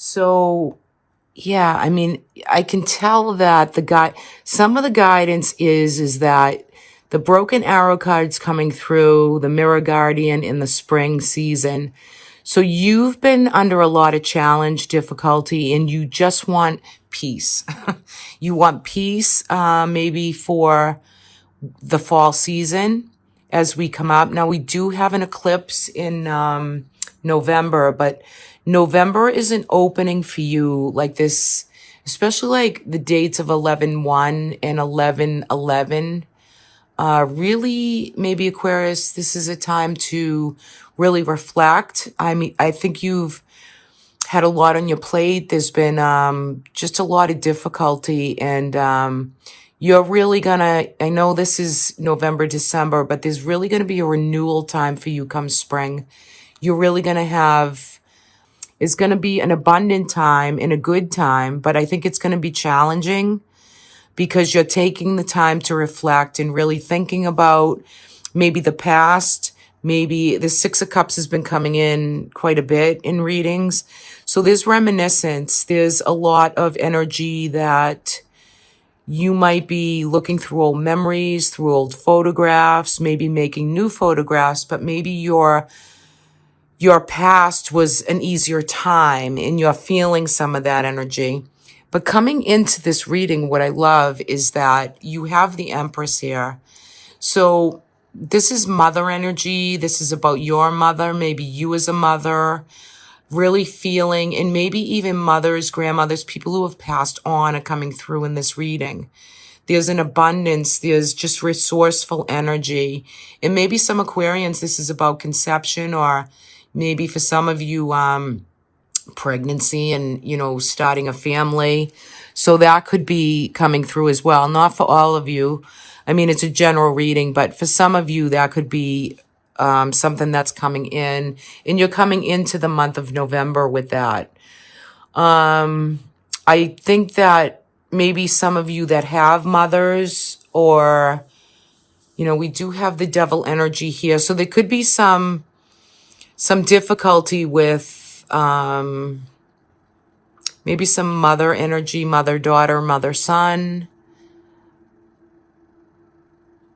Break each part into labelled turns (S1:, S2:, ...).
S1: So, yeah, I mean, I can tell that some of the guidance is that the broken arrow cards coming through, the mirror guardian in the spring season. So you've been under a lot of challenge, difficulty, and you just want peace. You want peace, maybe for the fall season as we come up. Now, we do have an eclipse in November, but November is an opening for you like this, especially like the dates of 11/1 and 11/11. Really, maybe Aquarius, this is a time to really reflect. I mean, I think you've had a lot on your plate. There's been just a lot of difficulty, and you're really gonna, I know this is November, December, but there's really gonna be a renewal time for you come spring. You're really gonna have, it's gonna be an abundant time and a good time, but I think it's gonna be challenging because you're taking the time to reflect and really thinking about maybe the past. Maybe the Six of Cups has been coming in quite a bit in readings. So there's reminiscence. There's a lot of energy that you might be looking through old memories, through old photographs, maybe making new photographs, but maybe your past was an easier time and you're feeling some of that energy. But coming into this reading, what I love is that you have the Empress here. So this is mother energy. This is about your mother, maybe you as a mother, really feeling, and maybe even mothers, grandmothers, people who have passed on are coming through in this reading. There's an abundance. There's just resourceful energy. And maybe some Aquarians, this is about conception, or maybe for some of you, pregnancy and, starting a family. So that could be coming through as well. Not for all of you. I mean, it's a general reading, but for some of you, that could be something that's coming in. And you're coming into the month of November with that. I think that maybe some of you that have mothers, or, we do have the devil energy here. So there could be some difficulty with maybe some mother energy, mother-daughter, mother-son.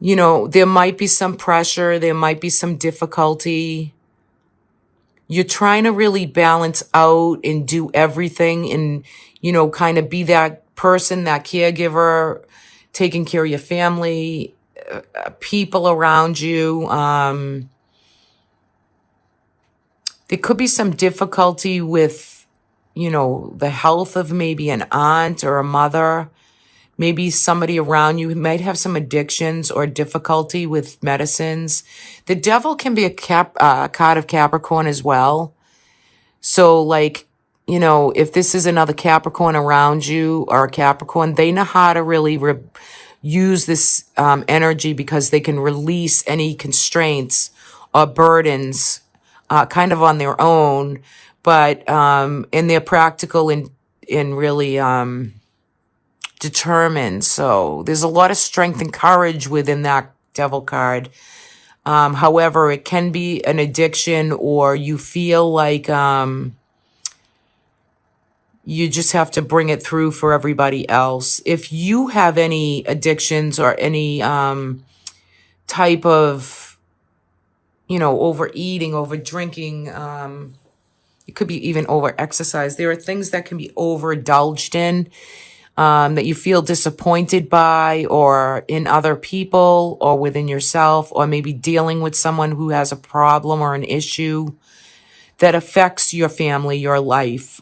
S1: There might be some pressure. There might be some difficulty. You're trying to really balance out and do everything and, kind of be that person, that caregiver, taking care of your family, people around you. There could be some difficulty with, the health of maybe an aunt or a mother. Maybe somebody around you might have some addictions or difficulty with medicines. The devil can be a card of Capricorn as well. So if this is another Capricorn around you or a Capricorn, they know how to really use this energy because they can release any constraints or burdens kind of on their own, but and they're practical and really determined. So there's a lot of strength and courage within that devil card. However, it can be an addiction, or you feel like you just have to bring it through for everybody else. If you have any addictions or any type of overeating, over drinking, it could be even over exercise. There are things that can be overindulged in, that you feel disappointed by, or in other people, or within yourself, or maybe dealing with someone who has a problem or an issue that affects your family, your life.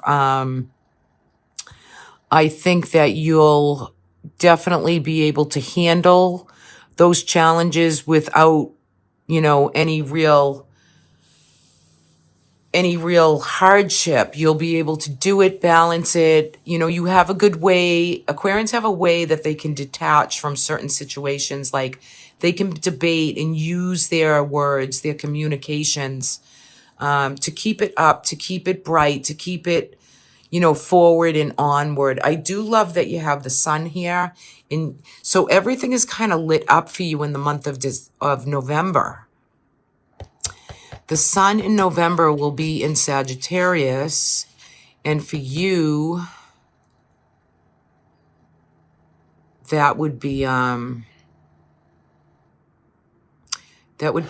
S1: I think that you'll definitely be able to handle those challenges without any real hardship. You'll be able to do it, balance it. You have a good way. Aquarians have a way that they can detach from certain situations. Like they can debate and use their words, their communications, to keep it up, to keep it bright, to keep it, forward and onward. I do love that you have the sun here. And so everything is kind of lit up for you in the month of November. The sun in November will be in Sagittarius, And for you, that would be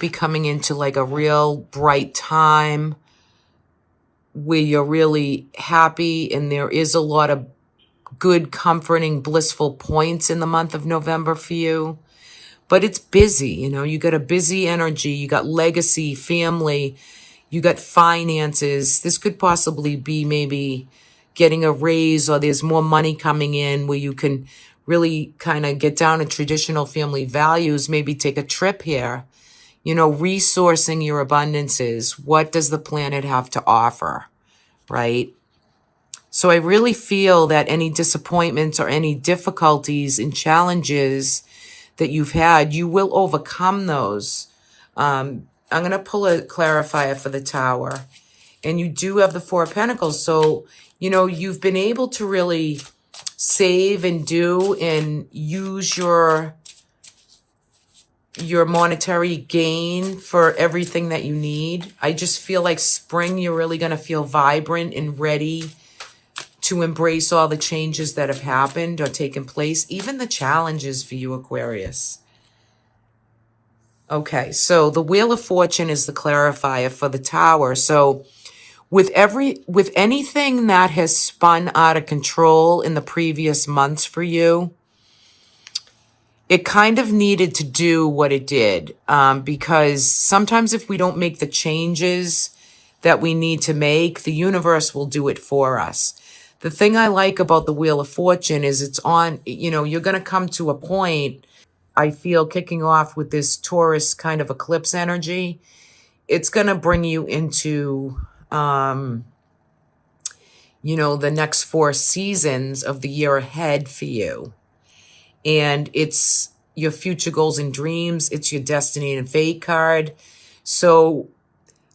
S1: coming into like a real bright time where you're really happy, and there is a lot of good, comforting, blissful points in the month of November for you. But it's busy, you know, you got a busy energy, you got legacy, family, you got finances. This could possibly be maybe getting a raise, or there's more money coming in where you can really kind of get down to traditional family values, maybe take a trip here, you know, resourcing your abundances. What does the planet have to offer, right? So I really feel that any disappointments or any difficulties and challenges that you've had, you will overcome those. I'm going to pull a clarifier for the Tower. And you do have the Four of Pentacles. So, you know, you've been able to really save and do and use your monetary gain for everything that you need. I just feel like spring, you're really going to feel vibrant and ready to embrace all the changes that have happened or taken place, even the challenges for you, Aquarius. Okay, so the Wheel of Fortune is the clarifier for the Tower. So with anything that has spun out of control in the previous months for you, it kind of needed to do what it did, because sometimes if we don't make the changes that we need to make, the universe will do it for us. The thing I like about the Wheel of Fortune is it's on, you know, you're going to come to a point, I feel, kicking off with this Taurus kind of eclipse energy. It's going to bring you into, you know, the next 4 seasons of the year ahead for you. And it's your future goals and dreams. It's your destiny and fate card. So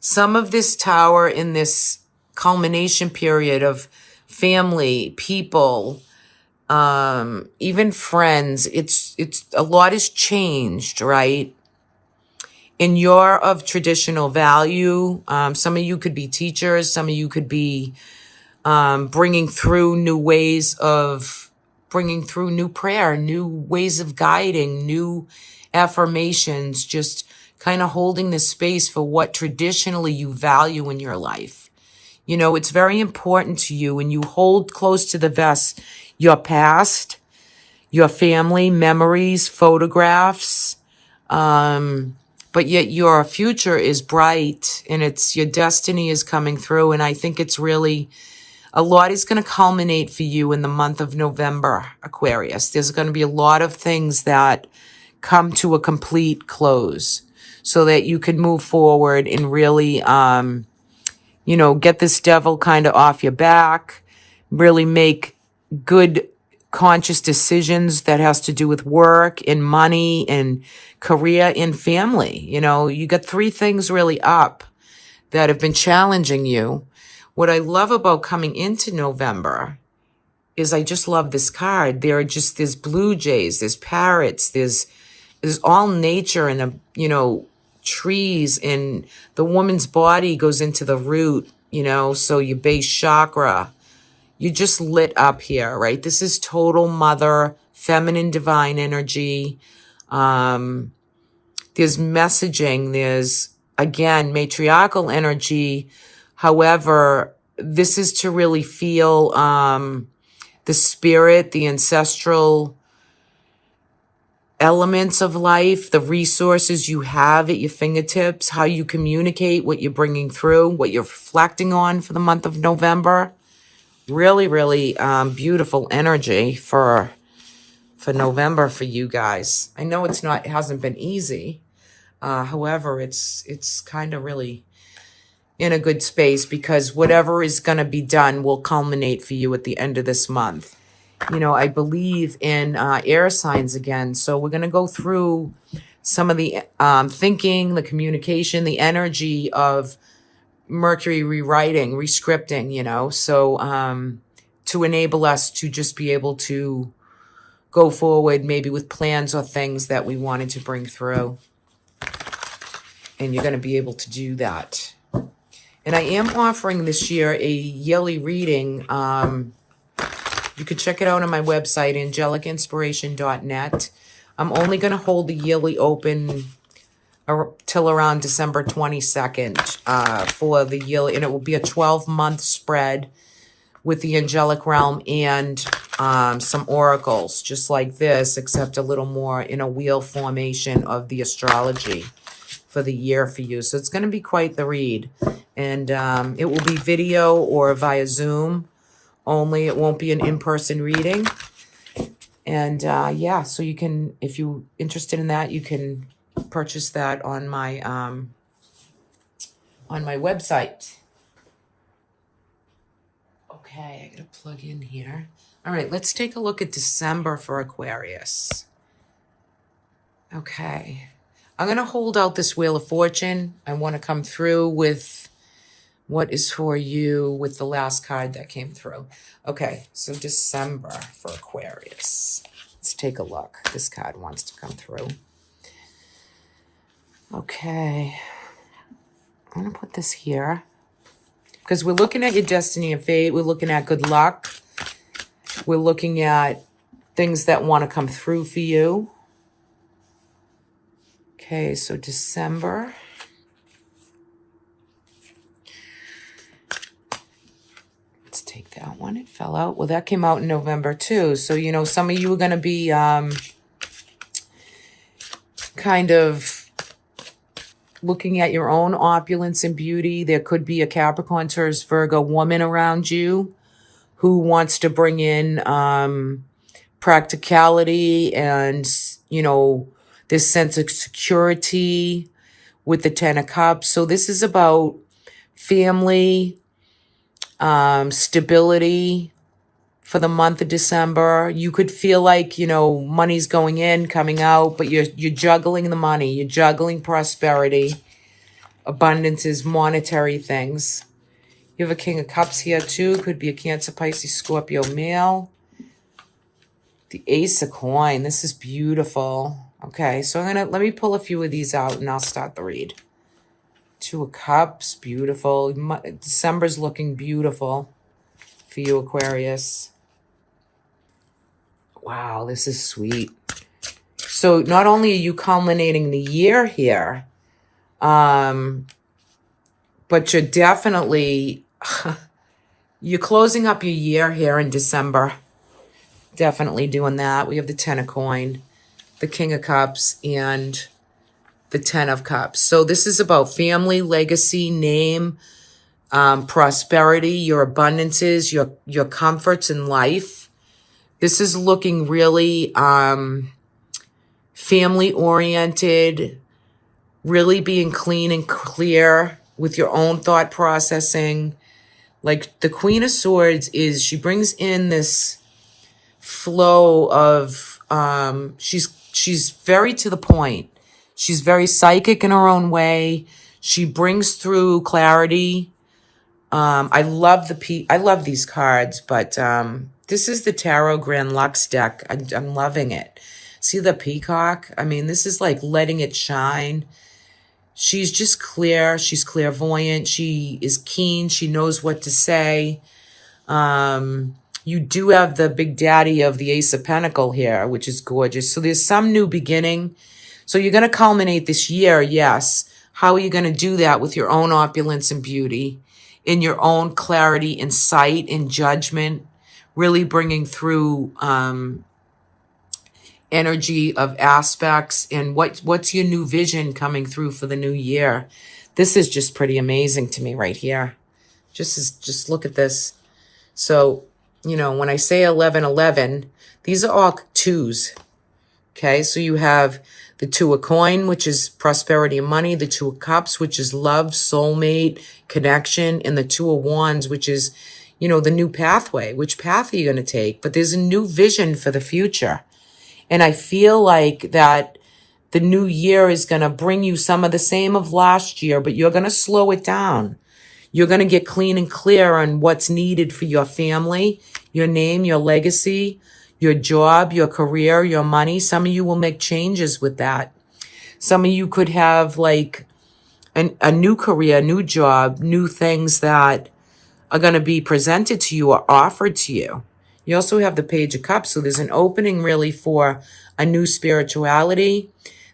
S1: some of this Tower in this culmination period of family, people, even friends, it's a lot has changed, right? And you're of traditional value. Some of you could be teachers. Some of you could be bringing through new ways of bringing through new prayer, new ways of guiding, new affirmations, just kind of holding the space for what traditionally you value in your life. You know, it's very important to you, and you hold close to the vest your past, your family, memories, photographs, but yet your future is bright, and it's your destiny is coming through. And I think it's really, a lot is going to culminate for you in the month of November, Aquarius. There's going to be a lot of things that come to a complete close so that you can move forward and really, you know, get this devil kind of off your back, really make good conscious decisions that has to do with work and money and career and family. You know, you got 3 things really up that have been challenging you. What I love about coming into November is I just love this card. There's blue jays, there's parrots, there's all nature and, you know, trees, and the woman's body goes into the root, you know, so your base chakra, you just lit up here, right? This is total mother, feminine, divine energy. There's messaging, there's, again, matriarchal energy. However, this is to really feel the spirit, the ancestral elements of life, the resources you have at your fingertips, how you communicate, what you're bringing through, what you're reflecting on for the month of November. Really, really beautiful energy for November for you guys. I know it hasn't been easy. However, it's kind of really in a good space, because whatever is going to be done will culminate for you at the end of this month. You know, I believe in air signs again. So we're going to go through some of the thinking, the communication, the energy of Mercury rewriting, rescripting, you know, so to enable us to just be able to go forward maybe with plans or things that we wanted to bring through. And you're going to be able to do that. And I am offering this year a yearly reading. You can check it out on my website, angelicinspiration.net. I'm only going to hold the yearly open till around December 22nd for the yearly, and it will be a 12-month spread with the angelic realm and some oracles, just like this, except a little more in a wheel formation of the astrology for the year for you. So it's going to be quite the read. And it will be video or via Zoom only. It won't be an in-person reading. And yeah, so you can, if you're interested in that, you can purchase that on my website. Okay, I gotta plug in here. All right, let's take a look at December for Aquarius. Okay, I'm gonna hold out this Wheel of Fortune. I want to come through with what is for you with the last card that came through. Okay, so December for Aquarius. Let's take a look. This card wants to come through. Okay, I'm gonna put this here because we're looking at your destiny and fate. We're looking at good luck. We're looking at things that want to come through for you. Okay, so December. Let's take that one. It fell out. Well, that came out in November too. So, you know, some of you are going to be kind of looking at your own opulence and beauty. There could be a Capricorn, Taurus, Virgo woman around you who wants to bring in practicality and, you know, this sense of security with the Ten of Cups. So this is about family, stability for the month of December. You could feel like, you know, money's going in, coming out, but you're juggling the money. You're juggling prosperity. Abundance is monetary things. You have a King of Cups here too. Could be a Cancer, Pisces, Scorpio male. The Ace of Coin. This is beautiful. Okay, so let me pull a few of these out and I'll start the read. Two of Cups, beautiful. December's looking beautiful for you, Aquarius. Wow, this is sweet. So not only are you culminating the year here, but you're definitely, you're closing up your year here in December. Definitely doing that. We have the Ten of Coin, the King of Cups, and the Ten of Cups. So this is about family, legacy, name, prosperity, your abundances, your comforts in life. This is looking really family-oriented, really being clean and clear with your own thought processing. Like the Queen of Swords she brings in this flow of, she's very to the point. She's very psychic in her own way. She brings through clarity. I love these cards, but this is the Tarot Grand Lux deck. I'm loving it. See the peacock? I mean, this is like letting it shine. She's just clear. She's clairvoyant. She is keen. She knows what to say. You do have the big daddy of the Ace of Pentacles here, which is gorgeous. So there's some new beginning. So you're going to culminate this year, yes. How are you going to do that with your own opulence and beauty, in your own clarity and sight and judgment, really bringing through energy of aspects and what's your new vision coming through for the new year. This is just pretty amazing to me right here. Just look at this. So, you know, when I say 1111, these are all twos. Okay, so you have the Two of Coin, which is prosperity and money, the Two of Cups, which is love, soulmate, connection, and the Two of Wands, which is, you know, the new pathway. Which path are you going to take? But there's a new vision for the future. And I feel like that the new year is going to bring you some of the same of last year, but you're going to slow it down. You're going to get clean and clear on what's needed for your family, your name, your legacy, your job, your career, your money. Some of you will make changes with that. Some of you could have like a new career, new job, new things that are going to be presented to you or offered to you. You also have the Page of Cups, so there's an opening really for a new spirituality.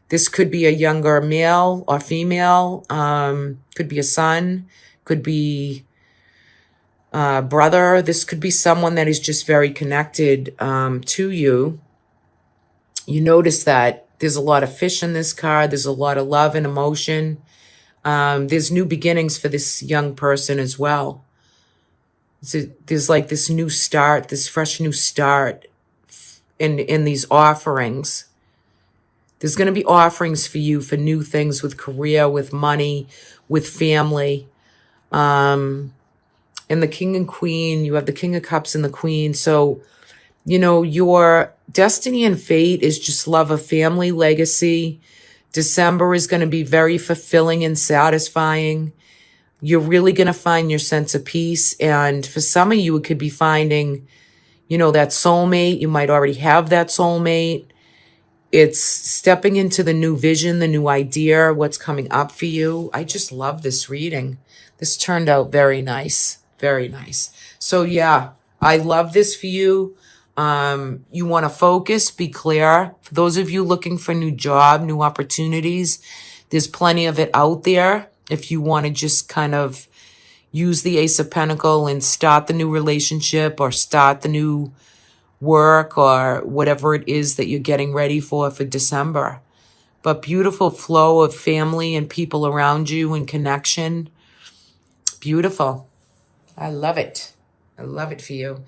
S1: This could be a younger male or female, could be a son, could be a brother. This could be someone that is just very connected to you. You notice that there's a lot of fish in this card. There's a lot of love and emotion. There's new beginnings for this young person as well. So there's like this new start, this fresh new start in these offerings. There's going to be offerings for you for new things with career, with money, with family. And the King and Queen, you have the King of Cups and the Queen. So, you know, your destiny and fate is just love of family, legacy. December is going to be very fulfilling and satisfying. You're really going to find your sense of peace. And for some of you, it could be finding, you know, that soulmate. You might already have that soulmate. It's stepping into the new vision, the new idea, what's coming up for you. I just love this reading. This turned out very nice. Very nice. So yeah, I love this for you. You want to focus, be clear. For those of you looking for a new job, new opportunities, there's plenty of it out there. If you want to just kind of use the Ace of Pentacles and start the new relationship or start the new work or whatever it is that you're getting ready for December. But beautiful flow of family and people around you and connection. Beautiful. I love it. I love it for you.